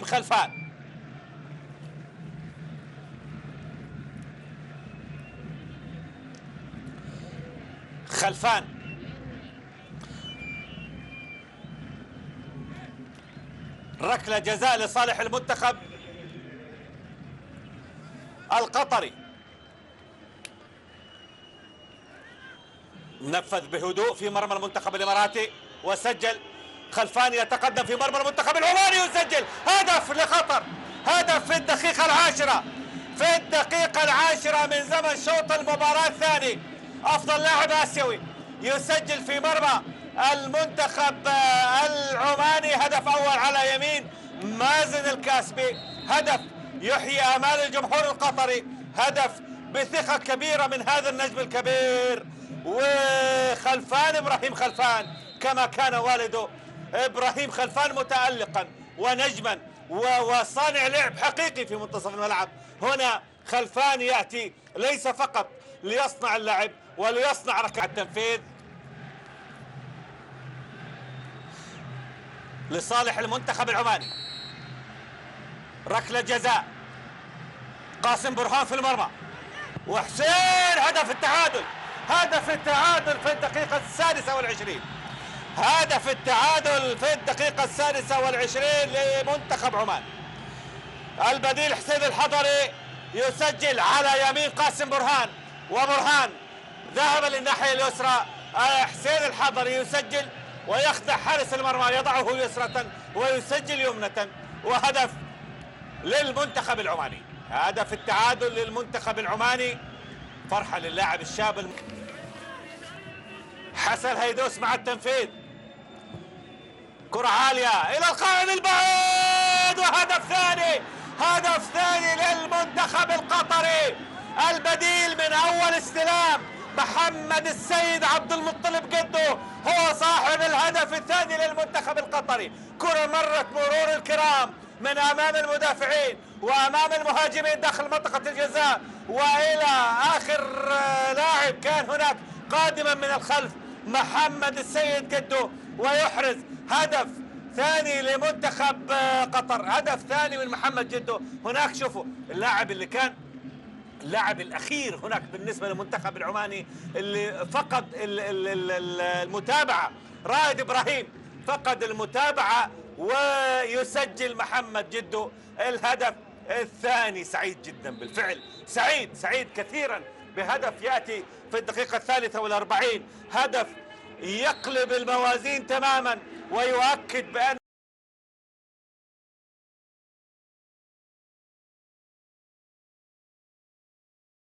خلفان ركلة جزاء لصالح المنتخب القطري. نفذ بهدوء في مرمى المنتخب الاماراتي وسجل. خلفان يتقدم في مرمى المنتخب العماني ويسجل هدف لخطر، هدف في الدقيقة العاشرة، في الدقيقة العاشرة من زمن شوط المباراة الثاني. أفضل لاعب آسيوي يسجل في مرمى المنتخب العماني، هدف أول على يمين مازن الكاسبي، هدف يحيي آمال الجمهور القطري، هدف بثقة كبيرة من هذا النجم الكبير. وخلفان إبراهيم خلفان كما كان والده إبراهيم خلفان متألقا ونجما وصانع لعب حقيقي في منتصف الملعب. هنا خلفان يأتي ليس فقط ليصنع اللعب وليصنع ركعة التنفيذ لصالح المنتخب العماني. ركلة جزاء، قاسم برهان في المرمى وحسين هدف التعادل، هدف التعادل في الدقيقة 26، هدف التعادل في الدقيقة 26 لمنتخب عمان. البديل حسين الحضري يسجل على يمين قاسم برهان، وبرهان ذهب للناحية اليسرى. حسين الحضري يسجل ويخدع حارس المرمى، يضعه يسرة ويسجل يمنة، وهدف للمنتخب العماني، هدف التعادل للمنتخب العماني. فرحة للاعب الشاب حسن هيدوس مع التنفيذ، كرة عالية إلى القائم البعيد وهدف ثاني، هدف ثاني للمنتخب القطري. البديل من أول استلام محمد السيد عبد المطلب جده هو صاحب الهدف الثاني للمنتخب القطري. كرة مرت مرور الكرام من أمام المدافعين وأمام المهاجمين داخل منطقة الجزاء وإلى آخر لاعب كان هناك قادما من الخلف محمد السيد جده، ويحرز هدف ثاني لمنتخب قطر، هدف ثاني من محمد جده. هناك شوفوا اللاعب اللي كان اللاعب الأخير هناك بالنسبة للمنتخب العماني اللي فقد المتابعة، رائد إبراهيم فقد المتابعة ويسجل محمد جده الهدف الثاني. سعيد جدا بالفعل، سعيد كثيرا بهدف يأتي في الدقيقة 43، هدف يقلب الموازين تماما ويؤكد بأن